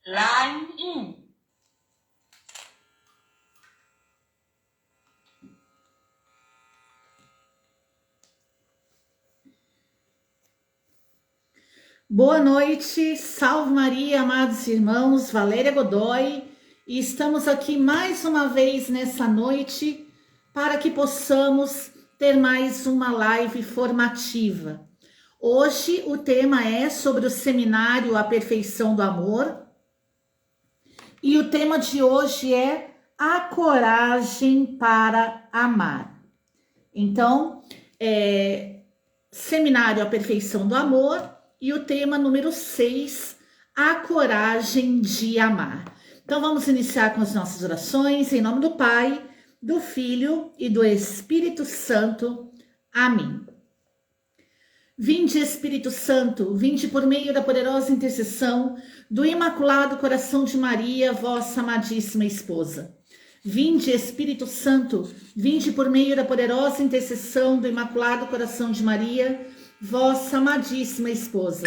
Line in. Boa noite, salve Maria, amados irmãos, Valéria Godoy, e estamos aqui mais uma vez nessa noite para que possamos ter mais uma live formativa. Hoje o tema é sobre o seminário A Perfeição do Amor, e o tema de hoje é a coragem para amar. Então, seminário A Perfeição do Amor, e o tema número 6, a coragem de amar. Então vamos iniciar com as nossas orações, em nome do Pai, do Filho e do Espírito Santo. Amém. Vinde, Espírito Santo, vinde por meio da poderosa intercessão do Imaculado Coração de Maria, vossa amadíssima esposa. Vinde, Espírito Santo, vinde por meio da poderosa intercessão do Imaculado Coração de Maria, vossa amadíssima esposa.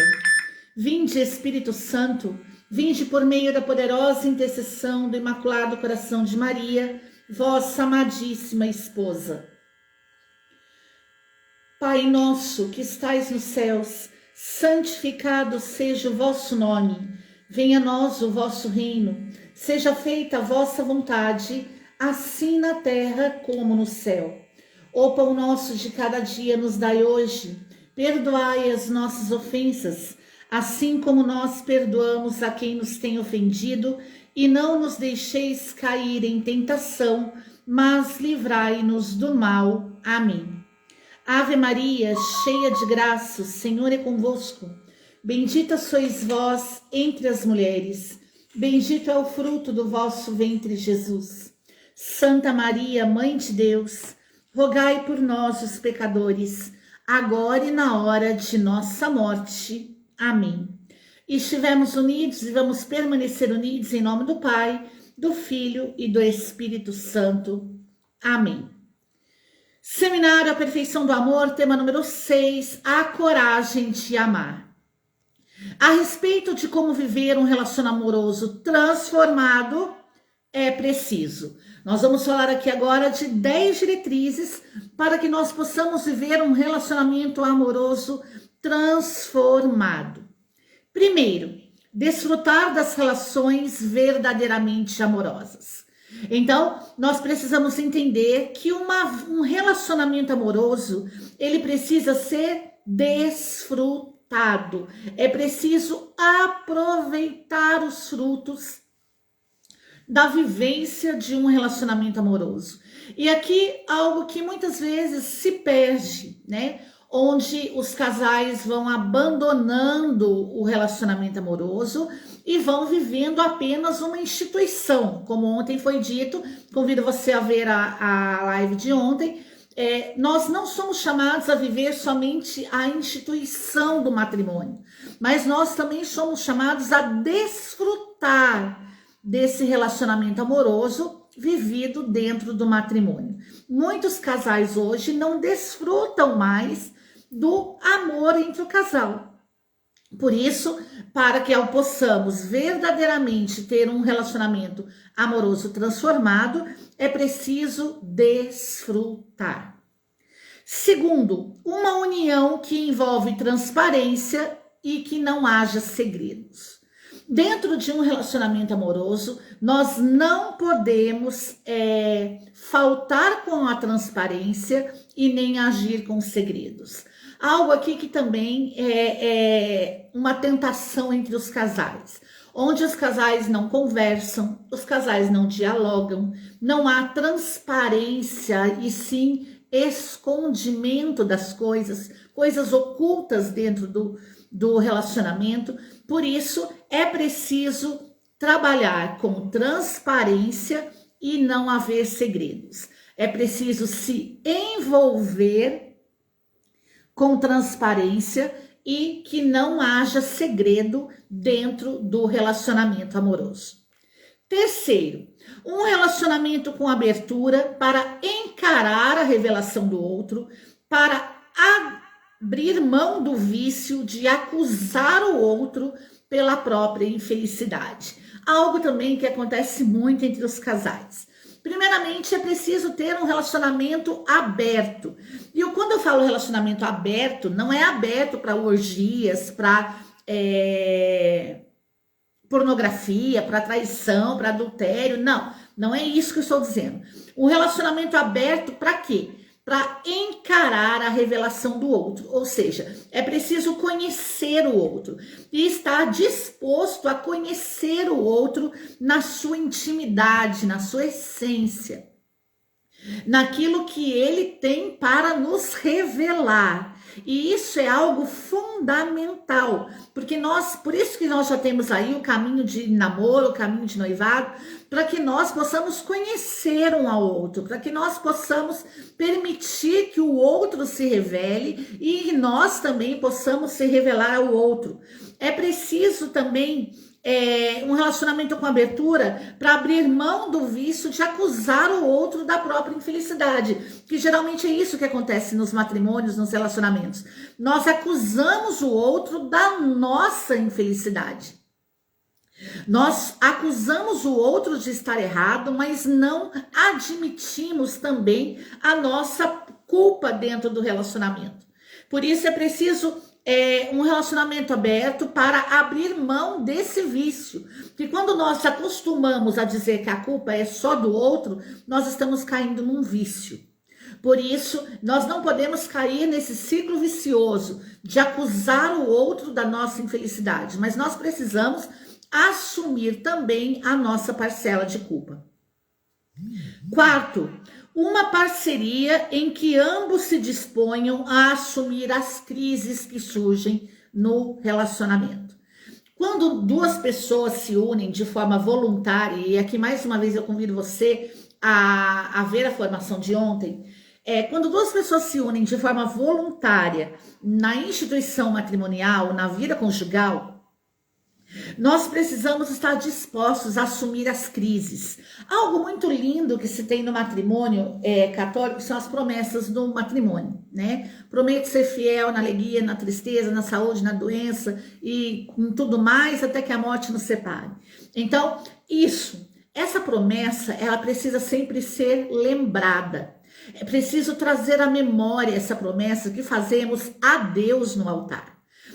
Vinde, Espírito Santo, vinde por meio da poderosa intercessão do Imaculado Coração de Maria, vossa amadíssima esposa. Pai nosso que estais nos céus, santificado seja o vosso nome. Venha a nós o vosso reino. Seja feita a vossa vontade, assim na terra como no céu. O pão nosso de cada dia nos dai hoje. Perdoai as nossas ofensas, assim como nós perdoamos a quem nos tem ofendido, e não nos deixeis cair em tentação, mas livrai-nos do mal. Amém. Ave Maria, cheia de graça, o Senhor é convosco. Bendita sois vós entre as mulheres, bendito é o fruto do vosso ventre, Jesus. Santa Maria, Mãe de Deus, rogai por nós, os pecadores, agora e na hora de nossa morte. Amém. E estivemos unidos e vamos permanecer unidos em nome do Pai, do Filho e do Espírito Santo. Amém. Seminário A Perfeição do Amor, tema número 6, a coragem de amar. A respeito de como viver um relacionamento amoroso transformado, é preciso. Nós vamos falar aqui agora de 10 diretrizes para que nós possamos viver um relacionamento amoroso transformado. Primeiro, desfrutar das relações verdadeiramente amorosas. Então, nós precisamos entender que um relacionamento amoroso, ele precisa ser desfrutado. É preciso aproveitar os frutos da vivência de um relacionamento amoroso. E aqui algo que muitas vezes se perde, né? Onde os casais vão abandonando o relacionamento amoroso e vão vivendo apenas uma instituição. Como ontem foi dito, convido você a ver a live de ontem. Nós não somos chamados a viver somente a instituição do matrimônio, mas nós também somos chamados a desfrutar desse relacionamento amoroso vivido dentro do matrimônio. Muitos casais hoje não desfrutam mais do amor entre o casal. Por isso, para que possamos verdadeiramente ter um relacionamento amoroso transformado, é preciso desfrutar. Segundo, uma união que envolve transparência e que não haja segredos. Dentro de um relacionamento amoroso, nós não podemos faltar com a transparência e nem agir com segredos. Algo aqui que também é uma tentação entre os casais, onde os casais não conversam, os casais não dialogam, não há transparência e sim escondimento das coisas ocultas dentro do relacionamento. Por isso, é preciso trabalhar com transparência e não haver segredos. É preciso se envolver com transparência e que não haja segredo dentro do relacionamento amoroso. Terceiro, um relacionamento com abertura para encarar a revelação do outro, para abrir mão do vício de acusar o outro pela própria infelicidade. Algo também que acontece muito entre os casais. Primeiramente, é preciso ter um relacionamento aberto. E quando eu falo relacionamento aberto, não é aberto para orgias, para pornografia, para traição, para adultério. Não, não é isso que eu estou dizendo. Um relacionamento aberto para quê? Para encarar a revelação do outro. Ou seja, é preciso conhecer o outro e estar disposto a conhecer o outro na sua intimidade, na sua essência, naquilo que ele tem para nos revelar. E isso é algo fundamental, porque por isso que nós já temos aí o caminho de namoro, o caminho de noivado, para que nós possamos conhecer um ao outro, para que nós possamos permitir que o outro se revele e nós também possamos se revelar ao outro. É preciso também um relacionamento com abertura para abrir mão do vício de acusar o outro da própria infelicidade, que geralmente é isso que acontece nos matrimônios, nos relacionamentos. Nós acusamos o outro da nossa infelicidade. Nós acusamos o outro de estar errado, mas não admitimos também a nossa culpa dentro do relacionamento. Por isso é preciso um relacionamento aberto para abrir mão desse vício. Porque quando nós acostumamos a dizer que a culpa é só do outro, nós estamos caindo num vício. Por isso, nós não podemos cair nesse ciclo vicioso de acusar o outro da nossa infelicidade, mas nós precisamos assumir também a nossa parcela de culpa. Quarto, uma parceria em que ambos se disponham a assumir as crises que surgem no relacionamento. Quando duas pessoas se unem de forma voluntária, e aqui mais uma vez eu convido você a ver a formação de ontem, quando duas pessoas se unem de forma voluntária na instituição matrimonial, na vida conjugal, nós precisamos estar dispostos a assumir as crises. Algo muito lindo que se tem no matrimônio católico são as promessas do matrimônio, né? Prometo ser fiel na alegria, na tristeza, na saúde, na doença e em tudo mais, até que a morte nos separe. Então, essa promessa, ela precisa sempre ser lembrada. É preciso trazer à memória essa promessa que fazemos a Deus no altar.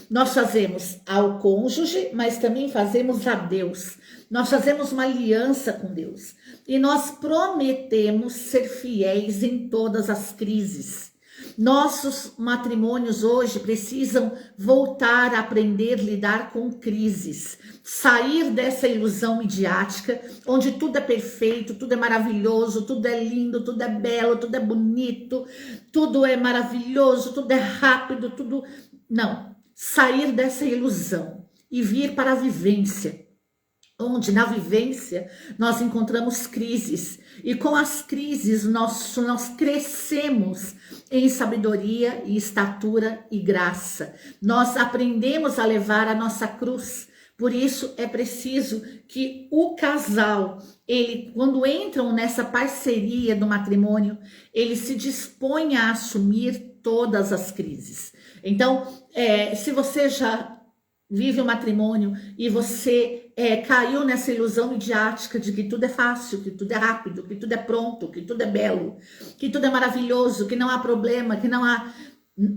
Nós fazemos ao cônjuge, mas também fazemos a Deus. Nós fazemos uma aliança com Deus. E nós prometemos ser fiéis em todas as crises. Nossos matrimônios hoje precisam voltar a aprender a lidar com crises. Sair dessa ilusão midiática, onde tudo é perfeito, tudo é maravilhoso, tudo é lindo, tudo é belo, tudo é bonito, tudo é maravilhoso, tudo é rápido, tudo... Não. Sair dessa ilusão e vir para a vivência, onde na vivência nós encontramos crises e com as crises nós crescemos em sabedoria e estatura e graça. Nós aprendemos a levar a nossa cruz. Por isso é preciso que o casal, quando entram nessa parceria do matrimônio, ele se disponha a assumir todas as crises. Então, se você já vive um matrimônio e você caiu nessa ilusão midiática de que tudo é fácil, que tudo é rápido, que tudo é pronto, que tudo é belo, que tudo é maravilhoso, que não há problema,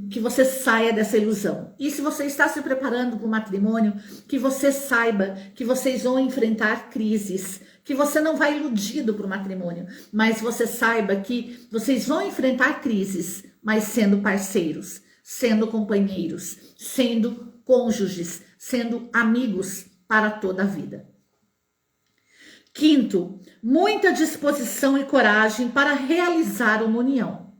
que você saia dessa ilusão. E se você está se preparando para o matrimônio, que você saiba que vocês vão enfrentar crises, que você não vai iludido para o matrimônio, mas você saiba que vocês vão enfrentar crises, mas sendo parceiros, sendo companheiros, sendo cônjuges, sendo amigos para toda a vida. Quinto, muita disposição e coragem para realizar uma união.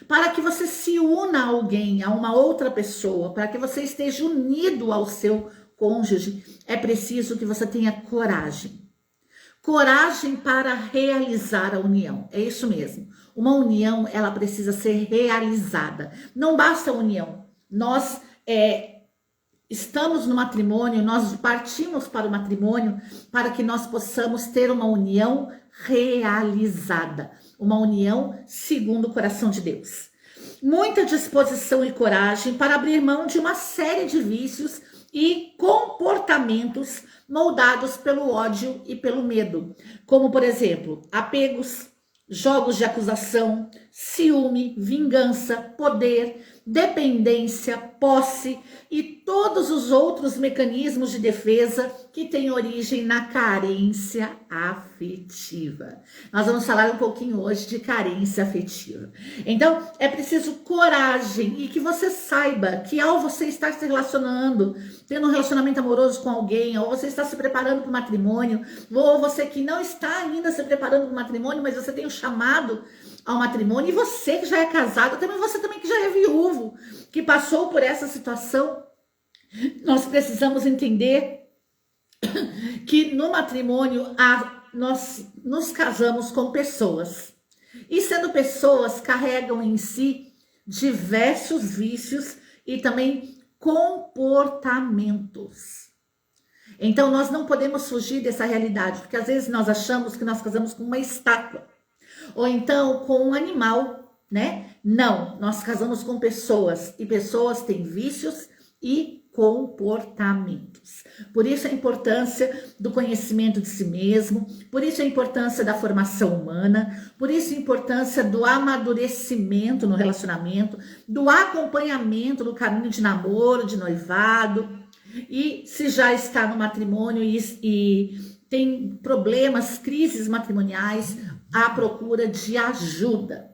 Para que você se una a alguém, a uma outra pessoa, para que você esteja unido ao seu cônjuge, é preciso que você tenha coragem. Coragem para realizar a união, é isso mesmo. Uma união, ela precisa ser realizada. Não basta a união. Nós estamos no matrimônio, nós partimos para o matrimônio para que nós possamos ter uma união realizada. Uma união segundo o coração de Deus. Muita disposição e coragem para abrir mão de uma série de vícios e comportamentos moldados pelo ódio e pelo medo, como, por exemplo, apegos, jogos de acusação, ciúme, vingança, poder, dependência, posse e todos os outros mecanismos de defesa que têm origem na carência afetiva. Nós vamos falar um pouquinho hoje de carência afetiva. Então, é preciso coragem e que você saiba que ao você estar se relacionando, tendo um relacionamento amoroso com alguém, ou você está se preparando para o matrimônio, ou você que não está ainda se preparando para o matrimônio, mas você tem o chamado ao matrimônio, e você que já é casado, também você também que já é viúvo, que passou por essa situação, nós precisamos entender que no matrimônio nós nos casamos com pessoas, e sendo pessoas, carregam em si diversos vícios e também comportamentos. Então nós não podemos fugir dessa realidade, porque às vezes nós achamos que nós casamos com uma estátua, ou então com um animal, né? Não, nós casamos com pessoas, e pessoas têm vícios e comportamentos. Por isso a importância do conhecimento de si mesmo, por isso a importância da formação humana, por isso a importância do amadurecimento no relacionamento, do acompanhamento no caminho de namoro, de noivado, e se já está no matrimônio e tem problemas, crises matrimoniais, à procura de ajuda.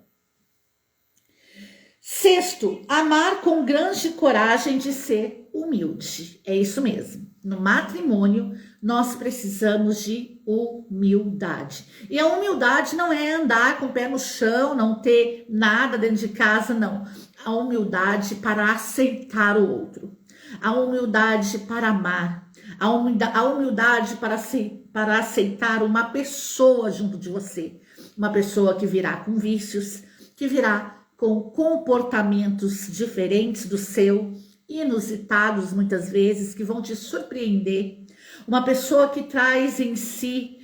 Sexto, amar com grande coragem de ser humilde. É isso mesmo. No matrimônio, nós precisamos de humildade. E a humildade não é andar com o pé no chão, não ter nada dentro de casa, não. A humildade para aceitar o outro. A humildade para amar. A humildade para aceitar uma pessoa junto de você. Uma pessoa que virá com vícios, que virá com comportamentos diferentes do seu, inusitados muitas vezes, que vão te surpreender. Uma pessoa que traz em si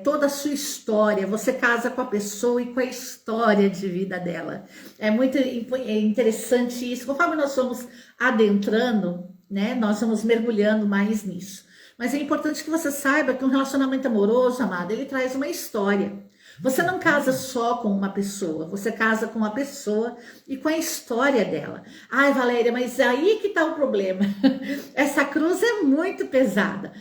toda a sua história. Você casa com a pessoa e com a história de vida dela. É muito interessante isso. Conforme nós vamos adentrando, né, nós vamos mergulhando mais nisso. Mas é importante que você saiba que um relacionamento amoroso, amado, ele traz uma história. Você não casa só com uma pessoa, você casa com uma pessoa e com a história dela. Ai, Valéria, mas aí que tá o problema. Essa cruz é muito pesada.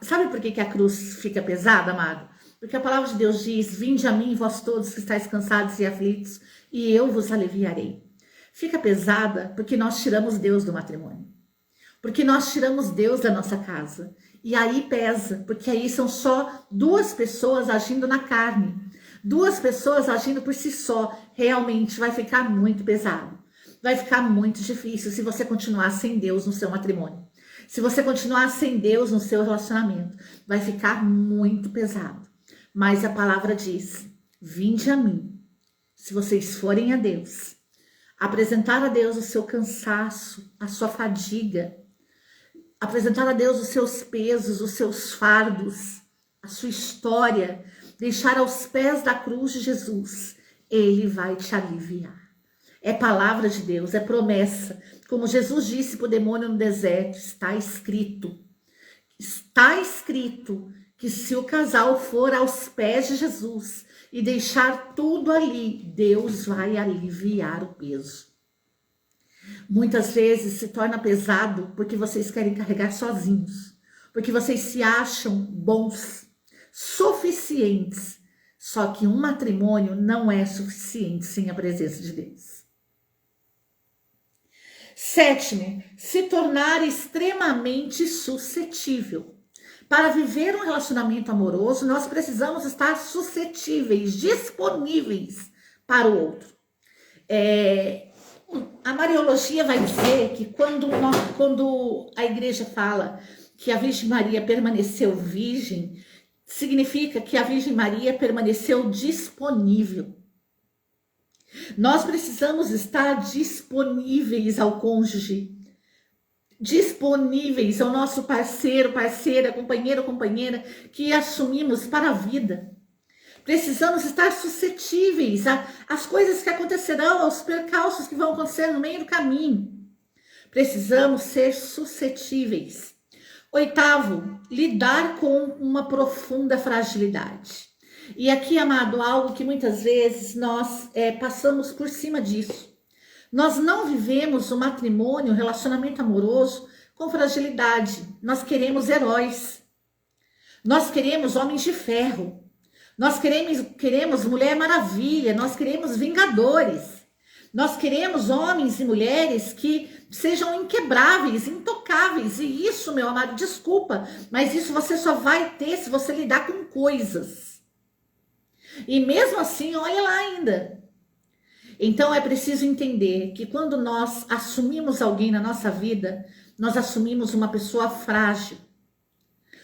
Sabe por que a cruz fica pesada, amado? Porque a palavra de Deus diz: vinde a mim, vós todos que estáis cansados e aflitos, e eu vos aliviarei. Fica pesada porque nós tiramos Deus do matrimônio. Porque nós tiramos Deus da nossa casa. E aí pesa, porque aí são só duas pessoas agindo na carne. Duas pessoas agindo por si só. Realmente vai ficar muito pesado. Vai ficar muito difícil se você continuar sem Deus no seu matrimônio. Se você continuar sem Deus no seu relacionamento, vai ficar muito pesado. Mas a palavra diz: vinde a mim. Se vocês forem a Deus, apresentar a Deus o seu cansaço, a sua fadiga, apresentar a Deus os seus pesos, os seus fardos, a sua história, deixar aos pés da cruz de Jesus, Ele vai te aliviar. É palavra de Deus, é promessa. Como Jesus disse para o demônio no deserto, está escrito que se o casal for aos pés de Jesus e deixar tudo ali, Deus vai aliviar o peso. Muitas vezes se torna pesado porque vocês querem carregar sozinhos, porque vocês se acham bons, suficientes. Só que um matrimônio não é suficiente sem a presença de Deus. Sétimo, se tornar extremamente suscetível. Para viver um relacionamento amoroso, nós precisamos estar suscetíveis, disponíveis para o outro. A Mariologia vai dizer que quando a igreja fala que a Virgem Maria permaneceu virgem, significa que a Virgem Maria permaneceu disponível. Nós precisamos estar disponíveis ao cônjuge, disponíveis ao nosso parceiro, parceira, companheiro, companheira, que assumimos para a vida. Precisamos estar suscetíveis às coisas que acontecerão, aos percalços que vão acontecer no meio do caminho. Precisamos ser suscetíveis. Oitavo, lidar com uma profunda fragilidade. E aqui, amado, algo que muitas vezes nós passamos por cima disso. Nós não vivemos um matrimônio, um relacionamento amoroso com fragilidade. Nós queremos heróis. Nós queremos homens de ferro. Nós queremos Mulher Maravilha. Nós queremos vingadores. Nós queremos homens e mulheres que sejam inquebráveis, intocáveis. E isso, meu amado, desculpa, mas isso você só vai ter se você lidar com coisas. E mesmo assim, olha lá ainda. Então é preciso entender que quando nós assumimos alguém na nossa vida, nós assumimos uma pessoa frágil.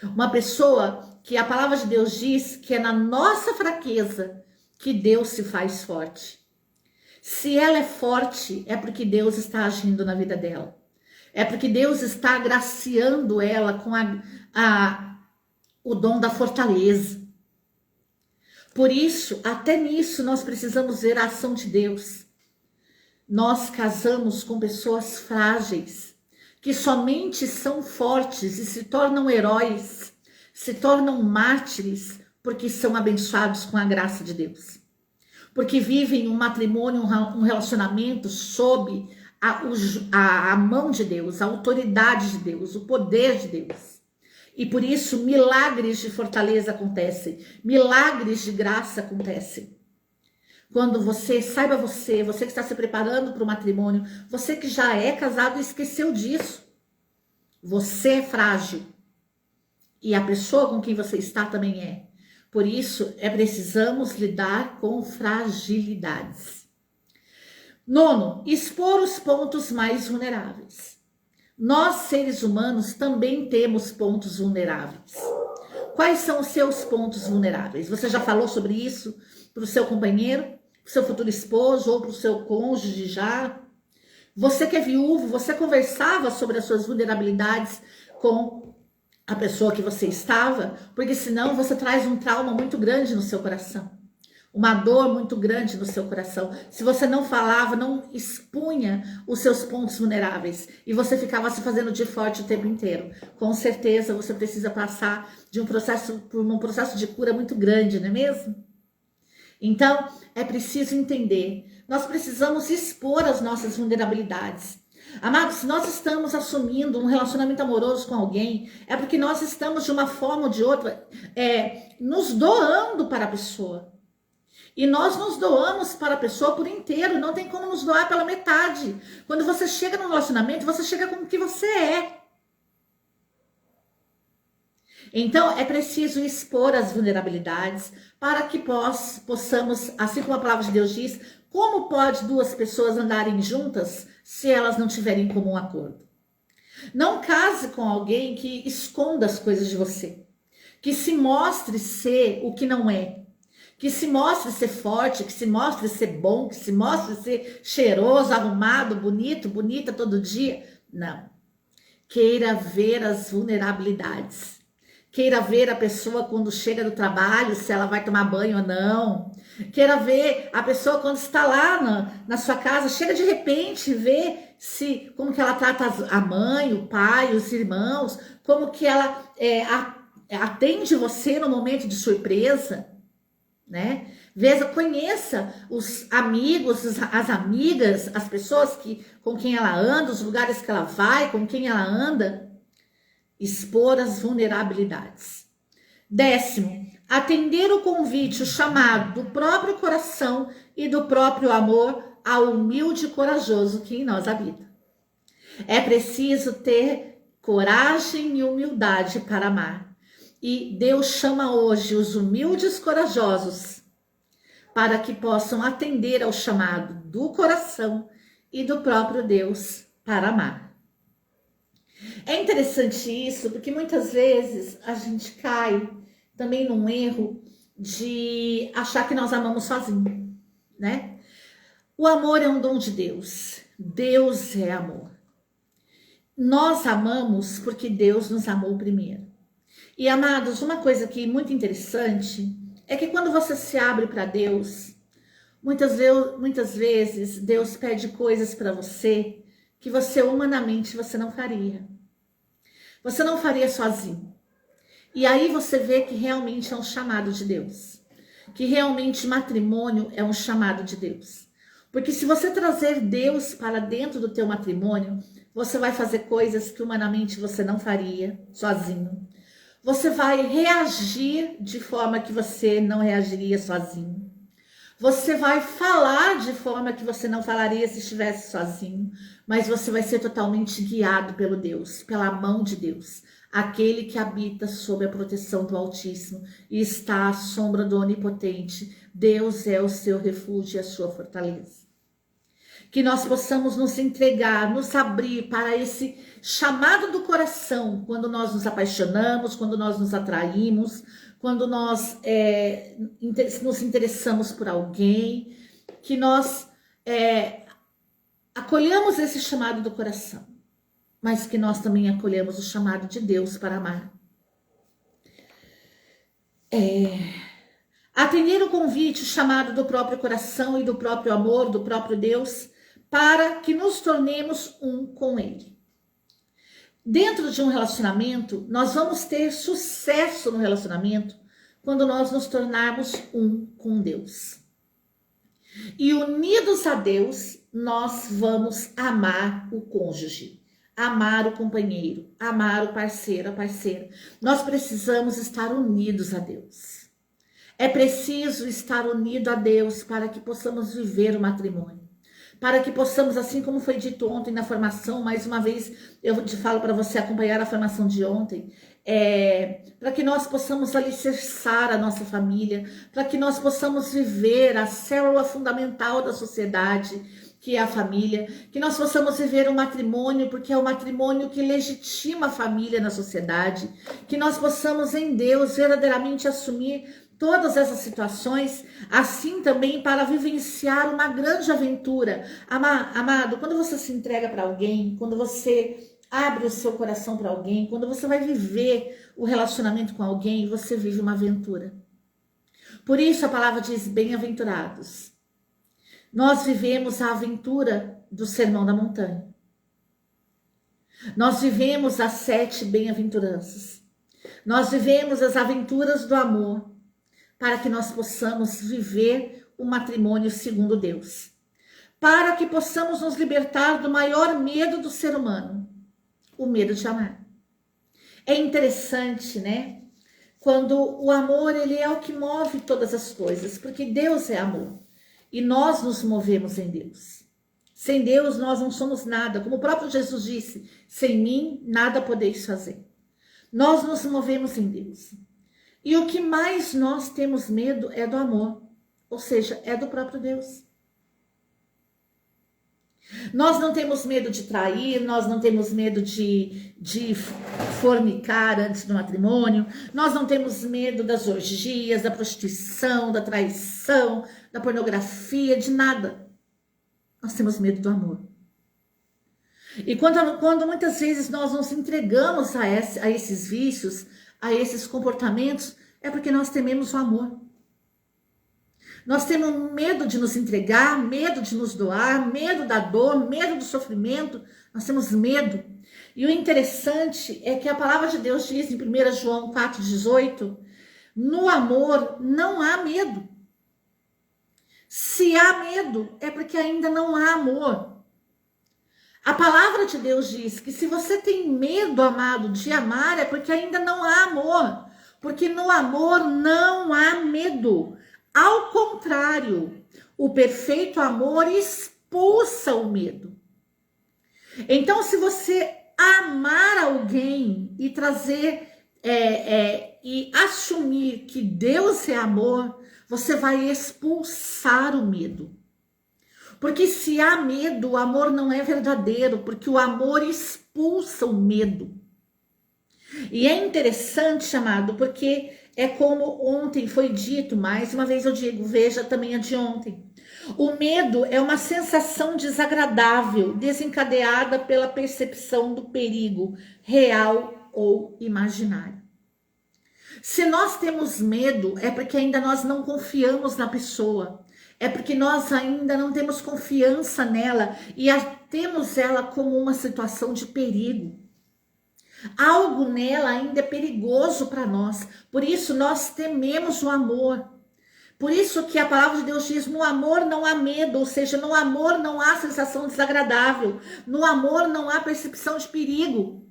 Uma pessoa que a palavra de Deus diz que é na nossa fraqueza que Deus se faz forte. Se ela é forte, é porque Deus está agindo na vida dela. É porque Deus está agraciando ela com o dom da fortaleza. Por isso, até nisso, nós precisamos ver a ação de Deus. Nós casamos com pessoas frágeis, que somente são fortes e se tornam heróis, se tornam mártires, porque são abençoados com a graça de Deus. Porque vivem um matrimônio, um relacionamento sob a mão de Deus, a autoridade de Deus, o poder de Deus. E por isso milagres de fortaleza acontecem, milagres de graça acontecem. Quando você que está se preparando para o matrimônio, você que já é casado e esqueceu disso. Você é frágil. E a pessoa com quem você está também é. Por isso, precisamos lidar com fragilidades. Nono, expor os pontos mais vulneráveis. Nós, seres humanos, também temos pontos vulneráveis. Quais são os seus pontos vulneráveis? Você já falou sobre isso para o seu companheiro, para o seu futuro esposo ou para o seu cônjuge já? Você que é viúvo, você conversava sobre as suas vulnerabilidades com a pessoa que você estava, porque senão você traz um trauma muito grande no seu coração, uma dor muito grande no seu coração. Se você não falava, não expunha os seus pontos vulneráveis e você ficava se fazendo de forte o tempo inteiro, com certeza você precisa passar por um processo de cura muito grande, não é mesmo? Então, é preciso entender, nós precisamos expor as nossas vulnerabilidades. Amados, se nós estamos assumindo um relacionamento amoroso com alguém, é porque nós estamos de uma forma ou de outra nos doando para a pessoa. E nós nos doamos para a pessoa por inteiro, não tem como nos doar pela metade. Quando você chega no relacionamento, você chega com o que você é. Então, é preciso expor as vulnerabilidades para que possamos, assim como a palavra de Deus diz, como pode duas pessoas andarem juntas se elas não tiverem comum acordo? Não case com alguém que esconda as coisas de você, que se mostre ser o que não é, que se mostre ser forte, que se mostre ser bom, que se mostre ser cheiroso, arrumado, bonito, bonita todo dia. Não. Queira ver as vulnerabilidades. Queira ver a pessoa quando chega do trabalho, se ela vai tomar banho ou não. Queira ver a pessoa quando está lá na sua casa, chega de repente, ver como que ela trata a mãe, o pai, os irmãos, como que ela atende você no momento de surpresa, né? Conheça os amigos, as amigas, as pessoas com quem ela anda, os lugares que ela vai, com quem ela anda. Expor as vulnerabilidades. 10º, atender o convite, o chamado do próprio coração e do próprio amor ao humilde e corajoso que em nós habita. É preciso ter coragem e humildade para amar. E Deus chama hoje os humildes corajosos para que possam atender ao chamado do coração e do próprio Deus para amar. É interessante isso, porque muitas vezes a gente cai também num erro de achar que nós amamos sozinho, né? O amor é um dom de Deus. Deus é amor. Nós amamos porque Deus nos amou primeiro. E, amados, uma coisa que é muito interessante é que quando você se abre para Deus, muitas vezes Deus pede coisas para você que você humanamente você não faria. Você não faria sozinho. E aí você vê que realmente é um chamado de Deus. Que realmente matrimônio é um chamado de Deus. Porque se você trazer Deus para dentro do teu matrimônio, você vai fazer coisas que humanamente você não faria sozinho. Você vai reagir de forma que você não reagiria sozinho. Você vai falar de forma que você não falaria se estivesse sozinho, mas você vai ser totalmente guiado pelo Deus, pela mão de Deus, aquele que habita sob a proteção do Altíssimo e está à sombra do Onipotente. Deus é o seu refúgio e a sua fortaleza. Que nós possamos nos entregar, nos abrir para esse chamado do coração, quando nós nos apaixonamos, quando nós nos atraímos, quando nós nos interessamos por alguém, que nós acolhamos esse chamado do coração, mas que nós também acolhemos o chamado de Deus para amar. Atender o convite, o chamado do próprio coração e do próprio amor, do próprio Deus, para que nos tornemos um com Ele. Dentro de um relacionamento, nós vamos ter sucesso no relacionamento quando nós nos tornarmos um com Deus. E unidos a Deus, nós vamos amar o cônjuge, amar o companheiro, amar o parceiro, a parceira. Nós precisamos estar unidos a Deus. É preciso estar unido a Deus para que possamos viver o matrimônio. Para que possamos, assim como foi dito ontem na formação, mais uma vez eu te falo para você acompanhar a formação de ontem, para que nós possamos alicerçar a nossa família, para que nós possamos viver a célula fundamental da sociedade, que é a família, que nós possamos viver o matrimônio, porque é o matrimônio que legitima a família na sociedade, que nós possamos em Deus verdadeiramente assumir todas essas situações, assim também para vivenciar uma grande aventura. Amado, quando você se entrega para alguém, quando você abre o seu coração para alguém, quando você vai viver o relacionamento com alguém, você vive uma aventura. Por isso a palavra diz bem-aventurados. Nós vivemos a aventura do Sermão da Montanha. Nós vivemos as 7 bem-aventuranças. Nós vivemos as aventuras do amor, para que nós possamos viver o matrimônio segundo Deus. Para que possamos nos libertar do maior medo do ser humano, o medo de amar. É interessante, né? Quando o amor, ele é o que move todas as coisas, porque Deus é amor. E nós nos movemos em Deus. Sem Deus nós não somos nada. Como o próprio Jesus disse, sem mim nada podeis fazer. Nós nos movemos em Deus. E o que mais nós temos medo é do amor, ou seja, é do próprio Deus. Nós não temos medo de trair, nós não temos medo de fornicar antes do matrimônio, nós não temos medo das orgias, da prostituição, da traição, da pornografia, de nada. Nós temos medo do amor. E quando muitas vezes nós nos entregamos a esses vícios, a esses comportamentos, é porque nós tememos o amor. Nós temos medo de nos entregar, medo de nos doar, medo da dor, medo do sofrimento. Nós temos medo. E o interessante é que a palavra de Deus diz em 1 João 4,18, no amor não há medo. Se há medo, é porque ainda não há amor. A palavra de Deus diz que se você tem medo, amado, de amar, é porque ainda não há amor. Porque no amor não há medo. Ao contrário, o perfeito amor expulsa o medo. Então, se você amar alguém e trazer e assumir que Deus é amor, você vai expulsar o medo. Porque se há medo, o amor não é verdadeiro, porque o amor expulsa o medo. E é interessante, amado, porque é como ontem foi dito, mais uma vez eu digo, veja também a de ontem. O medo é uma sensação desagradável, desencadeada pela percepção do perigo, real ou imaginário. Se nós temos medo, é porque ainda nós não confiamos na pessoa. É porque nós ainda não temos confiança nela e temos ela como uma situação de perigo. Algo nela ainda é perigoso para nós. Por isso nós tememos o amor. Por isso que a palavra de Deus diz: no amor não há medo, ou seja, no amor não há sensação desagradável, no amor não há percepção de perigo.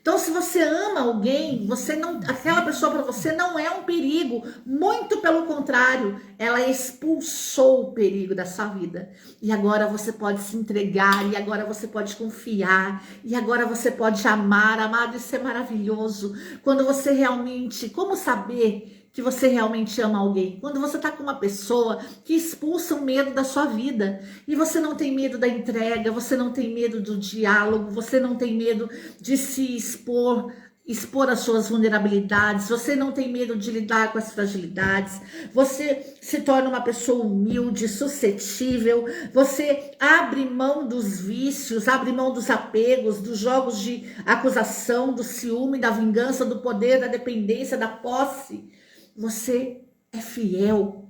Então, se você ama alguém, você não, aquela pessoa para você não é um perigo, muito pelo contrário, ela expulsou o perigo da sua vida. E agora você pode se entregar, e agora você pode confiar, e agora você pode amar. Amado, isso é maravilhoso. Quando você realmente, como saber que você realmente ama alguém? Quando você está com uma pessoa que expulsa o medo da sua vida. E você não tem medo da entrega, você não tem medo do diálogo, você não tem medo de se expor as suas vulnerabilidades, você não tem medo de lidar com as fragilidades, você se torna uma pessoa humilde, suscetível, você abre mão dos vícios, abre mão dos apegos, dos jogos de acusação, do ciúme, da vingança, do poder, da dependência, da posse. Você é fiel.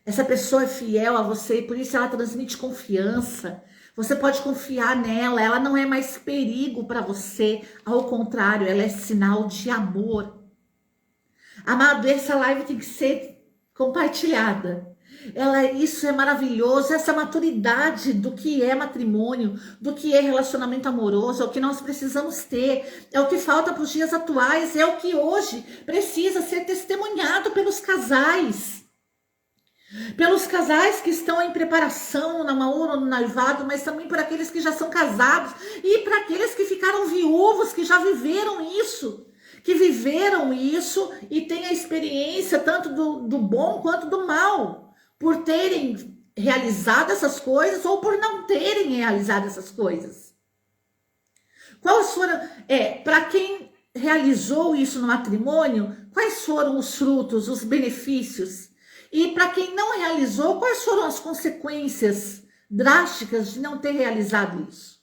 Essa pessoa é fiel a você e por isso ela transmite confiança. Você pode confiar nela, ela não é mais perigo para você. Ao contrário, ela é sinal de amor. Amado, essa live tem que ser compartilhada. Isso é maravilhoso, essa maturidade do que é matrimônio, do que é relacionamento amoroso, é o que nós precisamos ter, é o que falta para os dias atuais, é o que hoje precisa ser testemunhado pelos casais que estão em preparação, no namoro, no noivado, mas também por aqueles que já são casados e para aqueles que ficaram viúvos, que já viveram isso. E têm a experiência tanto do bom quanto do mal, por terem realizado essas coisas ou por não terem realizado essas coisas. Quais foram, para quem realizou isso no matrimônio, quais foram os frutos, os benefícios? E para quem não realizou, quais foram as consequências drásticas de não ter realizado isso?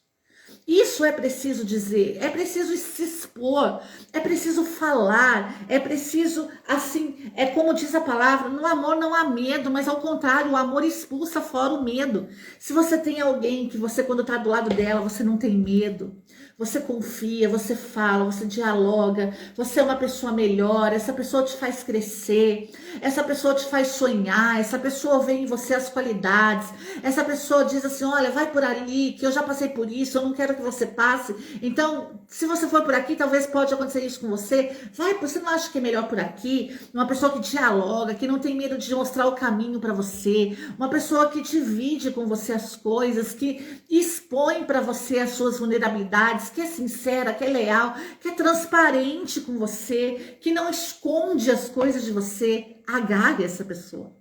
Isso é preciso dizer, é preciso se expor, é preciso falar, é preciso, assim, é como diz a palavra, no amor não há medo, mas ao contrário, o amor expulsa fora o medo. Se você tem alguém que você, quando está do lado dela, você não tem medo, você confia, você fala, você dialoga, você é uma pessoa melhor, essa pessoa te faz crescer, essa pessoa te faz sonhar, essa pessoa vê em você as qualidades, essa pessoa diz assim, olha, vai por ali, que eu já passei por isso, eu não quero que você passe, então, se você for por aqui, talvez pode acontecer isso com você, você não acha que é melhor por aqui? Uma pessoa que dialoga, que não tem medo de mostrar o caminho para você, uma pessoa que divide com você as coisas, que expõe para você as suas vulnerabilidades, que é sincera, que é leal, que é transparente com você, que não esconde as coisas de você. Agarre essa pessoa.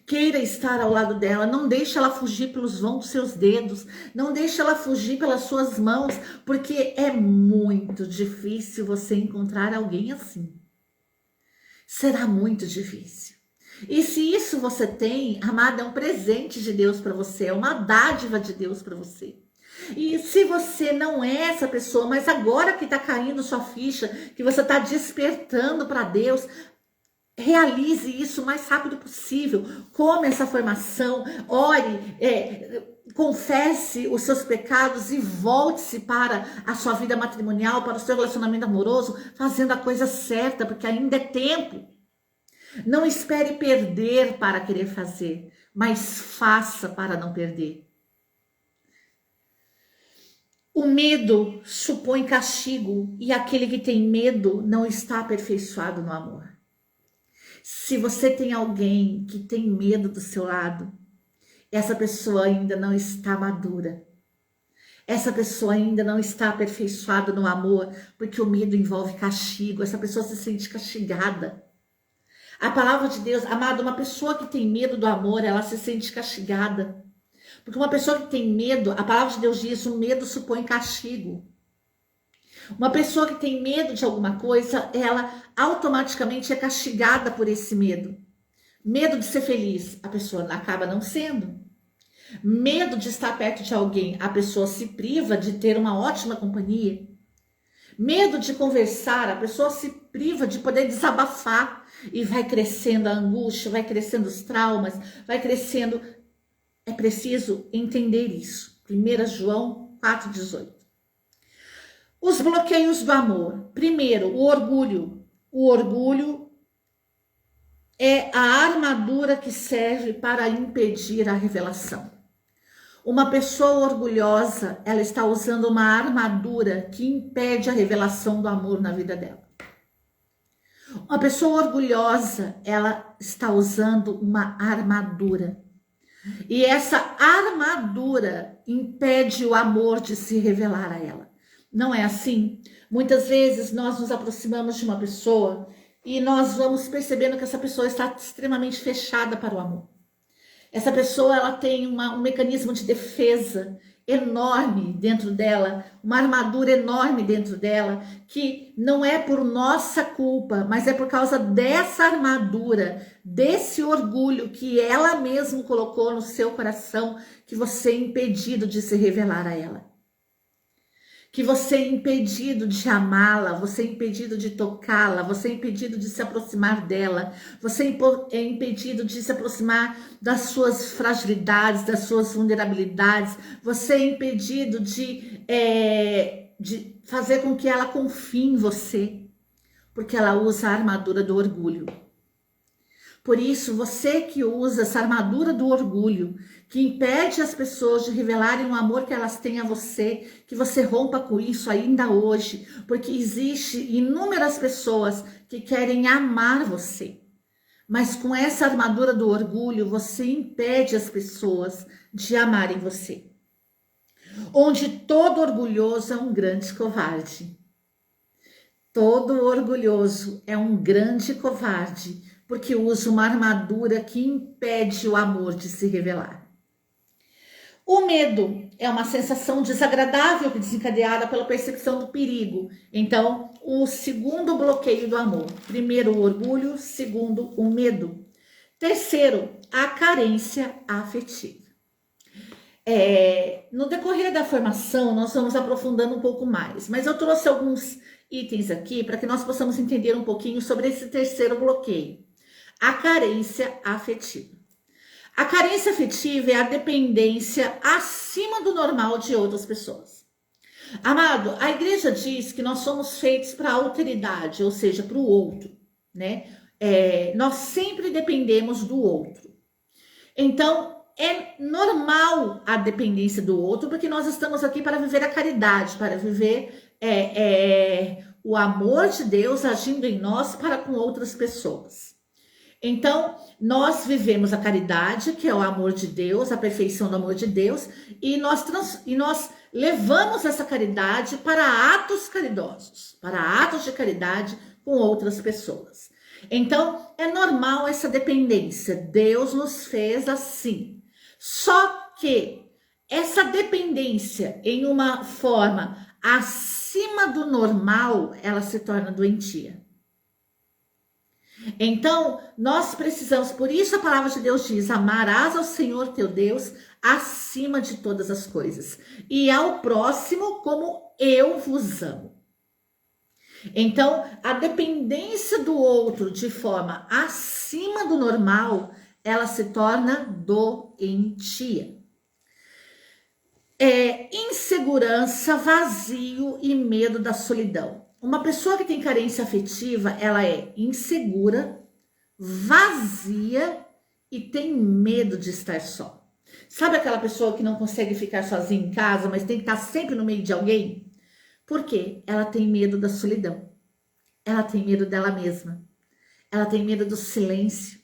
Queira estar ao lado dela, não deixe ela fugir pelos vãos dos seus dedos, não deixe ela fugir pelas suas mãos, porque é muito difícil você encontrar alguém assim. Será muito difícil. E se isso você tem, amada, é um presente de Deus para você, é uma dádiva de Deus para você. E se você não é essa pessoa, mas agora que está caindo sua ficha, que você está despertando para Deus, realize isso o mais rápido possível. Come essa formação, ore, confesse os seus pecados e volte-se para a sua vida matrimonial, para o seu relacionamento amoroso, fazendo a coisa certa, porque ainda é tempo. Não espere perder para querer fazer, mas faça para não perder. O medo supõe castigo e aquele que tem medo não está aperfeiçoado no amor. Se você tem alguém que tem medo do seu lado, essa pessoa ainda não está madura. Essa pessoa ainda não está aperfeiçoada no amor, porque o medo envolve castigo. Essa pessoa se sente castigada. A palavra de Deus, amado, uma pessoa que tem medo do amor, ela se sente castigada. Porque uma pessoa que tem medo, a palavra de Deus diz, o medo supõe castigo. Uma pessoa que tem medo de alguma coisa, ela automaticamente é castigada por esse medo. Medo de ser feliz, a pessoa acaba não sendo. Medo de estar perto de alguém, a pessoa se priva de ter uma ótima companhia. Medo de conversar, a pessoa se priva de poder desabafar e vai crescendo a angústia, vai crescendo os traumas, vai crescendo. É preciso entender isso. 1 João 4,18. Os bloqueios do amor. Primeiro, o orgulho. O orgulho é a armadura que serve para impedir a revelação. Uma pessoa orgulhosa, ela está usando uma armadura que impede a revelação do amor na vida dela. Uma pessoa orgulhosa, ela está usando uma armadura. E essa armadura impede o amor de se revelar a ela. Não é assim? Muitas vezes nós nos aproximamos de uma pessoa e nós vamos percebendo que essa pessoa está extremamente fechada para o amor. Essa pessoa, ela tem um mecanismo de defesa enorme dentro dela, uma armadura enorme dentro dela, que não é por nossa culpa, mas é por causa dessa armadura, desse orgulho que ela mesma colocou no seu coração, que você é impedido de se revelar a ela. Que você é impedido de amá-la, você é impedido de tocá-la, você é impedido de se aproximar dela, você é impedido de se aproximar das suas fragilidades, das suas vulnerabilidades, você é impedido de fazer com que ela confie em você, porque ela usa a armadura do orgulho. Por isso, você que usa essa armadura do orgulho, que impede as pessoas de revelarem o amor que elas têm a você, que você rompa com isso ainda hoje, porque existe inúmeras pessoas que querem amar você. Mas com essa armadura do orgulho, você impede as pessoas de amarem você. Onde todo orgulhoso é um grande covarde. Todo orgulhoso é um grande covarde, porque usa uma armadura que impede o amor de se revelar. O medo é uma sensação desagradável desencadeada pela percepção do perigo. Então, o segundo bloqueio do amor. Primeiro, o orgulho. Segundo, o medo. Terceiro, a carência afetiva. No decorrer da formação, nós vamos aprofundando um pouco mais, mas eu trouxe alguns itens aqui para que nós possamos entender um pouquinho sobre esse terceiro bloqueio. A carência afetiva. A carência afetiva é a dependência acima do normal de outras pessoas. Amado, a igreja diz que nós somos feitos para a alteridade, ou seja, para o outro, né? Nós sempre dependemos do outro. Então, é normal a dependência do outro, porque nós estamos aqui para viver a caridade, para viver o amor de Deus agindo em nós para com outras pessoas. Então, nós vivemos a caridade, que é o amor de Deus, a perfeição do amor de Deus, e nós levamos essa caridade para atos caridosos, para atos de caridade com outras pessoas. Então, é normal essa dependência. Deus nos fez assim. Só que essa dependência em uma forma acima do normal, ela se torna doentia. Então, nós precisamos, por isso a palavra de Deus diz, amarás ao Senhor teu Deus acima de todas as coisas, e ao próximo como eu vos amo. Então, a dependência do outro de forma acima do normal, ela se torna doentia. Insegurança, vazio e medo da solidão. Uma pessoa que tem carência afetiva, ela é insegura, vazia e tem medo de estar só. Sabe aquela pessoa que não consegue ficar sozinha em casa, mas tem que estar sempre no meio de alguém? Por quê? Ela tem medo da solidão. Ela tem medo dela mesma. Ela tem medo do silêncio.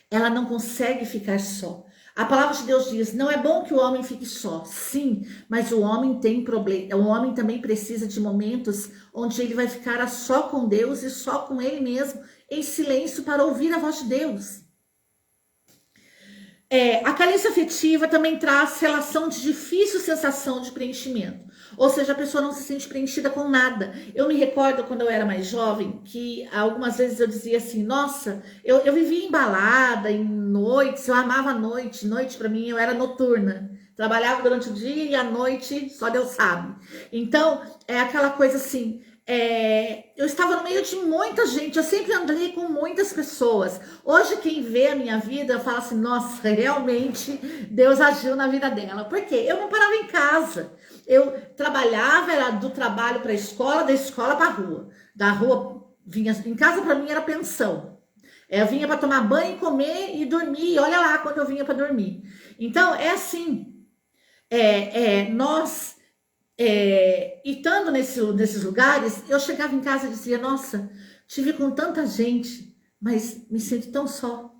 Ela não consegue ficar só. A palavra de Deus diz, não é bom que o homem fique só. Sim, mas o homem tem problema. O homem também precisa de momentos onde ele vai ficar a só com Deus e só com ele mesmo, em silêncio, para ouvir a voz de Deus. A carência afetiva também traz relação de difícil sensação de preenchimento. Ou seja, a pessoa não se sente preenchida com nada. Eu me recordo quando eu era mais jovem, que algumas vezes eu dizia assim, nossa, eu vivia embalada em noites, eu amava a noite. Noite para mim, eu era noturna. Trabalhava durante o dia e à noite, só Deus sabe. Então, é aquela coisa assim, eu estava no meio de muita gente, eu sempre andei com muitas pessoas. Hoje, quem vê a minha vida, fala assim, nossa, realmente Deus agiu na vida dela. Por quê? Eu não parava em casa. Eu trabalhava, era do trabalho para a escola, da escola para a rua. Da rua, vinha em casa para mim era pensão. Eu vinha para tomar banho, comer e dormir. E olha lá quando eu vinha para dormir. Então, é assim, nós... e estando nesses lugares, eu chegava em casa e dizia, nossa, tive com tanta gente, mas me sinto tão só,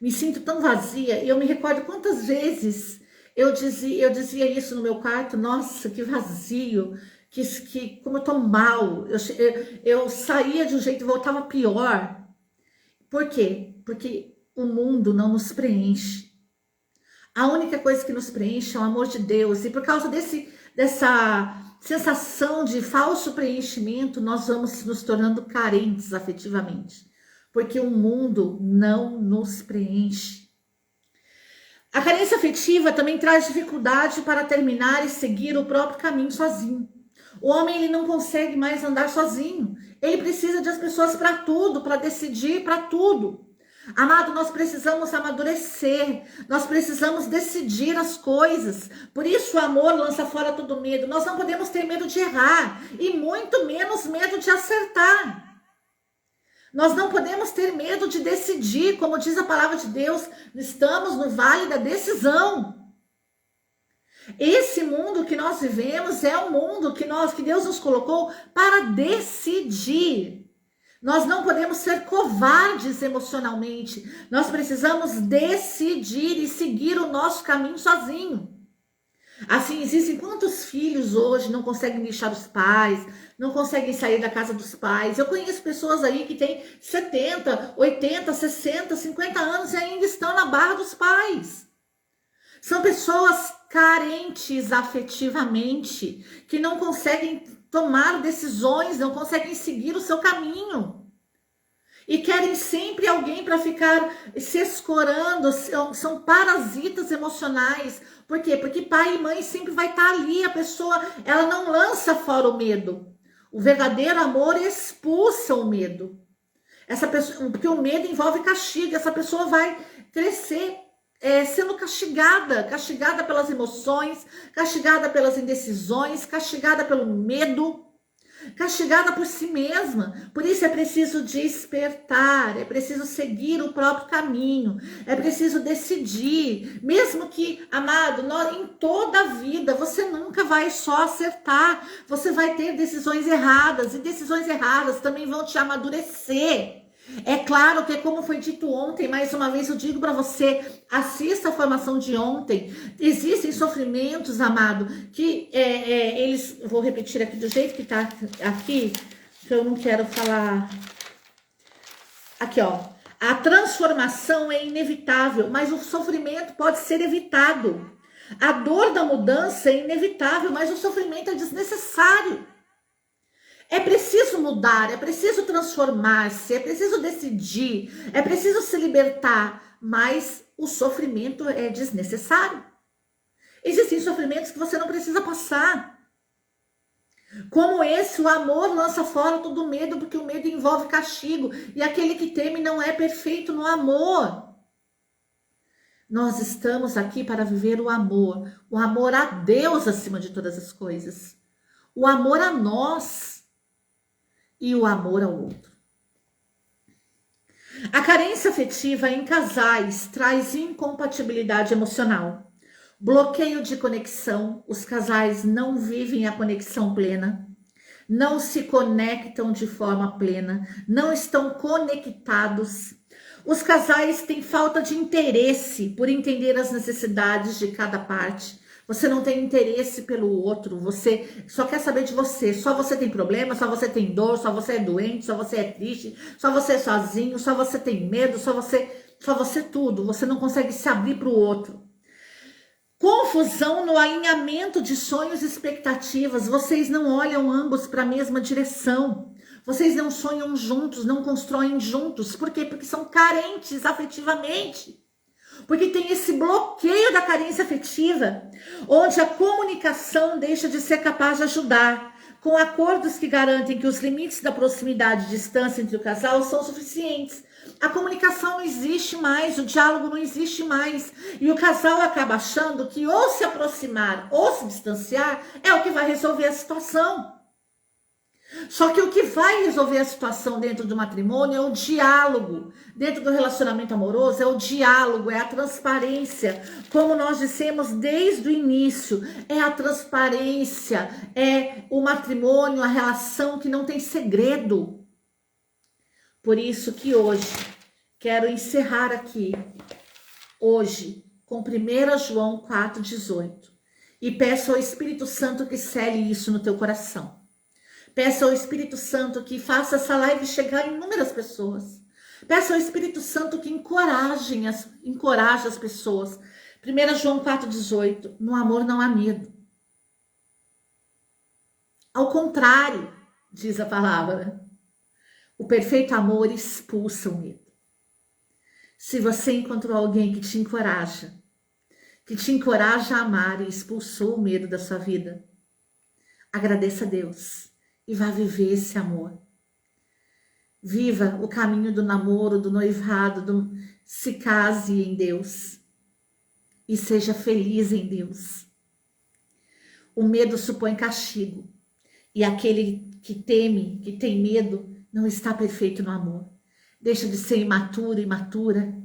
me sinto tão vazia. Eu me recordo quantas vezes eu dizia isso no meu quarto, nossa, que vazio, como eu tô mal. Eu saía de um jeito e voltava pior. Por quê? Porque o mundo não nos preenche. A única coisa que nos preenche é o amor de Deus. E por causa dessa sensação de falso preenchimento, nós vamos nos tornando carentes afetivamente. Porque o mundo não nos preenche. A carência afetiva também traz dificuldade para terminar e seguir o próprio caminho sozinho. O homem ele não consegue mais andar sozinho. Ele precisa de as pessoas para tudo, para decidir para tudo. Amado, nós precisamos amadurecer, nós precisamos decidir as coisas. Por isso o amor lança fora todo medo. Nós não podemos ter medo de errar e muito menos medo de acertar. Nós não podemos ter medo de decidir, como diz a palavra de Deus, estamos no vale da decisão. Esse mundo que nós vivemos é um mundo que Deus nos colocou para decidir. Nós não podemos ser covardes emocionalmente. Nós precisamos decidir e seguir o nosso caminho sozinho. Assim, existem quantos filhos hoje não conseguem deixar os pais, não conseguem sair da casa dos pais. Eu conheço pessoas aí que têm 70, 80, 60, 50 anos e ainda estão na barra dos pais. São pessoas carentes afetivamente, que não conseguem tomar decisões, não conseguem seguir o seu caminho. E querem sempre alguém para ficar se escorando, são parasitas emocionais. Por quê? Porque pai e mãe sempre vai estar ali, a pessoa, ela não lança fora o medo. O verdadeiro amor expulsa o medo. Essa pessoa, porque o medo envolve castigo, essa pessoa vai crescer sendo castigada pelas emoções, castigada pelas indecisões, castigada pelo medo, castigada por si mesma. Por isso é preciso despertar, é preciso seguir o próprio caminho, é preciso decidir. Mesmo que, amado, em toda a vida você nunca vai só acertar, você vai ter decisões erradas, e decisões erradas também vão te amadurecer. É claro que, como foi dito ontem, mais uma vez eu digo para você, assista a formação de ontem. Existem sofrimentos, amado, que eles, vou repetir aqui do jeito que tá aqui, que eu não quero falar. Aqui, ó. A transformação é inevitável, mas o sofrimento pode ser evitado. A dor da mudança é inevitável, mas o sofrimento é desnecessário. É preciso mudar, é preciso transformar-se, é preciso decidir, é preciso se libertar, mas o sofrimento é desnecessário. Existem sofrimentos que você não precisa passar. Como esse, o amor lança fora todo medo, porque o medo envolve castigo, e aquele que teme não é perfeito no amor. Nós estamos aqui para viver o amor a Deus acima de todas as coisas, o amor a nós e o amor ao outro. A carência afetiva em casais traz incompatibilidade emocional, bloqueio de conexão. Os casais não vivem a conexão plena, não se conectam de forma plena, não estão conectados. Os casais têm falta de interesse por entender as necessidades de cada parte. Você não tem interesse pelo outro, você só quer saber de você. Só você tem problema, só você tem dor, só você é doente, só você é triste, só você é sozinho, só você tem medo, só você tudo. Você não consegue se abrir para o outro. Confusão no alinhamento de sonhos e expectativas. Vocês não olham ambos para a mesma direção. Vocês não sonham juntos, não constroem juntos. Por quê? Porque são carentes afetivamente. Porque tem esse bloqueio da carência afetiva, onde a comunicação deixa de ser capaz de ajudar. com acordos que garantem que os limites da proximidade e distância entre o casal são suficientes. A comunicação não existe mais, o diálogo não existe mais. E o casal acaba achando que ou se aproximar ou se distanciar é o que vai resolver a situação. Só que o que vai resolver a situação dentro do matrimônio é o diálogo. Dentro do relacionamento amoroso é o diálogo, é a transparência. Como nós dissemos desde o início, é a transparência, é o matrimônio, a relação que não tem segredo. Por isso que hoje, quero encerrar aqui, hoje, com 1 João 4,18. E peço ao Espírito Santo que cele isso no teu coração. Peço ao Espírito Santo que faça essa live chegar em inúmeras pessoas. Peço ao Espírito Santo que encoraje as pessoas. 1 João 4,18. No amor não há medo. Ao contrário, diz a palavra. O perfeito amor expulsa o medo. Se você encontrou alguém que te encoraja a amar e expulsou o medo da sua vida, agradeça a Deus e vá viver esse amor. Viva o caminho do namoro, do noivado, se case em Deus e seja feliz em Deus. O medo supõe castigo e aquele que teme, que tem medo, não está perfeito no amor. Deixa de ser imaturo, imatura.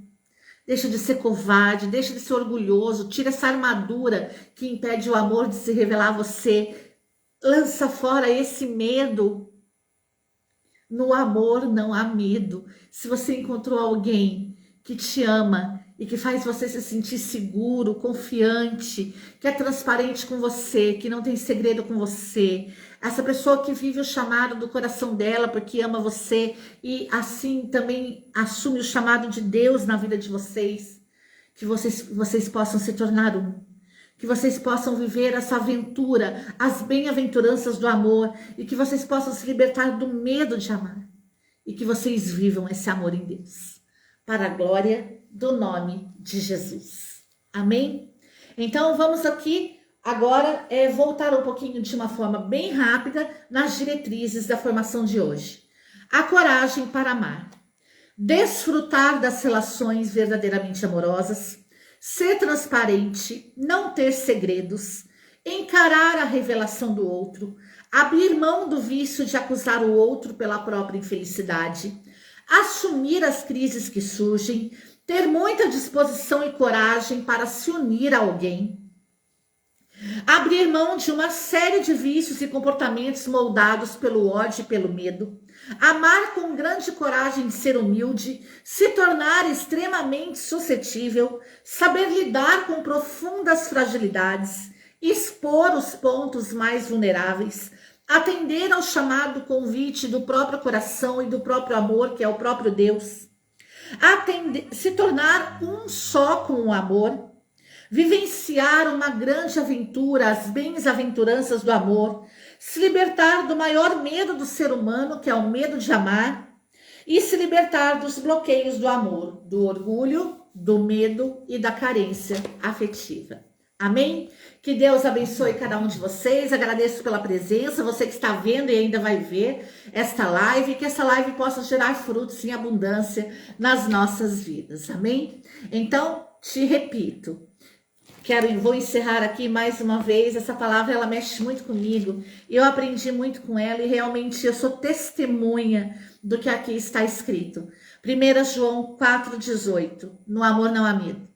Deixa de ser covarde, deixa de ser orgulhoso. Tira essa armadura que impede o amor de se revelar a você. Lança fora esse medo. No amor não há medo. Se você encontrou alguém que te ama e que faz você se sentir seguro, confiante, que é transparente com você, que não tem segredo com você, essa pessoa que vive o chamado do coração dela porque ama você e assim também assume o chamado de Deus na vida de vocês, que vocês possam se tornar um, que vocês possam viver essa aventura, as bem-aventuranças do amor e que vocês possam se libertar do medo de amar e que vocês vivam esse amor em Deus, para a glória do nome de Jesus. Amém? Então vamos aqui agora voltar um pouquinho de uma forma bem rápida nas diretrizes da formação de hoje. A coragem para amar. Desfrutar das relações verdadeiramente amorosas. Ser transparente, não ter segredos, encarar a revelação do outro, abrir mão do vício de acusar o outro pela própria infelicidade, assumir as crises que surgem, ter muita disposição e coragem para se unir a alguém, abrir mão de uma série de vícios e comportamentos moldados pelo ódio e pelo medo, amar com grande coragem de ser humilde, se tornar extremamente suscetível, saber lidar com profundas fragilidades, expor os pontos mais vulneráveis, atender ao chamado convite do próprio coração e do próprio amor, que é o próprio Deus, se tornar um só com o amor, vivenciar uma grande aventura, as bem-aventuranças do amor, se libertar do maior medo do ser humano, que é o medo de amar, e se libertar dos bloqueios do amor, do orgulho, do medo e da carência afetiva. Amém? Que Deus abençoe cada um de vocês. Agradeço pela presença, você que está vendo e ainda vai ver esta live, que essa live possa gerar frutos em abundância nas nossas vidas. Amém? Então, te repito, vou encerrar aqui mais uma vez. Essa palavra, ela mexe muito comigo. Eu aprendi muito com ela e realmente eu sou testemunha do que aqui está escrito. 1 João 4,18. No amor não há medo.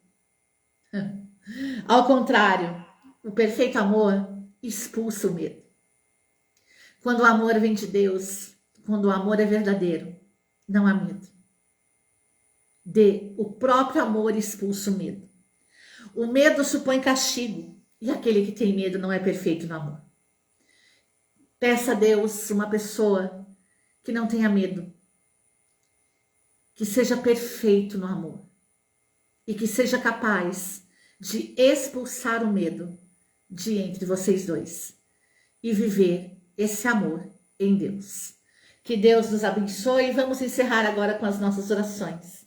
Ao contrário, o perfeito amor expulsa o medo. Quando o amor vem de Deus, quando o amor é verdadeiro, não há medo. O próprio amor expulsa o medo. O medo supõe castigo, e aquele que tem medo não é perfeito no amor. Peça a Deus uma pessoa que não tenha medo, que seja perfeito no amor e que seja capaz de expulsar o medo de entre vocês dois e viver esse amor em Deus. Que Deus nos abençoe e vamos encerrar agora com as nossas orações.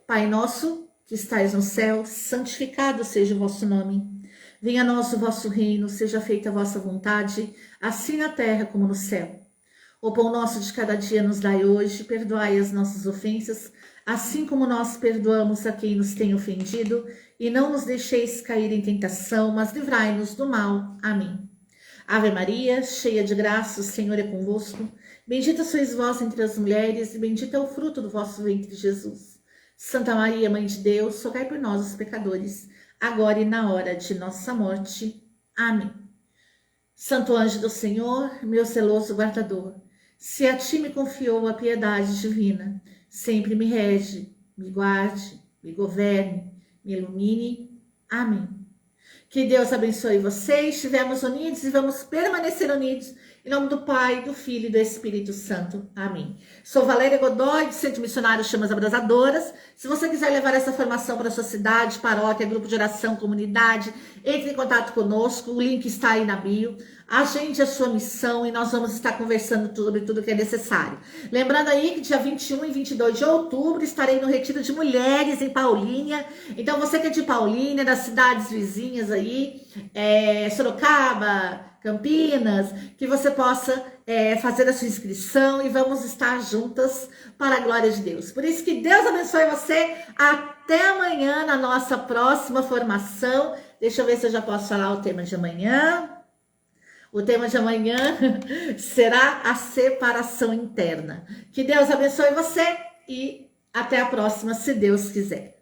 Pai nosso, que estais no céu, santificado seja o vosso nome. Venha a nós o vosso reino, seja feita a vossa vontade, assim na terra como no céu. O pão nosso de cada dia nos dai hoje, perdoai as nossas ofensas, assim como nós perdoamos a quem nos tem ofendido, e não nos deixeis cair em tentação, mas livrai-nos do mal. Amém. Ave Maria, cheia de graça, o Senhor é convosco. Bendita sois vós entre as mulheres, e bendito é o fruto do vosso ventre, Jesus. Santa Maria, Mãe de Deus, rogai por nós, os pecadores, agora e na hora de nossa morte. Amém. Santo anjo do Senhor, meu zeloso guardador, se a ti me confiou a piedade divina, sempre me rege, me guarde, me governe, me ilumine. Amém. Que Deus abençoe vocês, estivemos unidos e vamos permanecer unidos. Em nome do Pai, do Filho e do Espírito Santo. Amém. Sou Valéria Godoy, do Centro Missionário Chamas Abrasadoras. Se você quiser levar essa formação para a sua cidade, paróquia, grupo de oração, comunidade, entre em contato conosco. O link está aí na bio. Agende a sua missão e nós vamos estar conversando sobre tudo que é necessário. Lembrando aí que dia 21 e 22 de outubro estarei no Retiro de Mulheres em Paulínia. Então você que é de Paulínia, das cidades vizinhas aí, Sorocaba, Campinas, que você possa fazer a sua inscrição e vamos estar juntas para a glória de Deus. Por isso que Deus abençoe você. Até amanhã na nossa próxima formação. Deixa eu ver se eu já posso falar o tema de amanhã. O tema de amanhã será a separação interna. Que Deus abençoe você e até a próxima, se Deus quiser.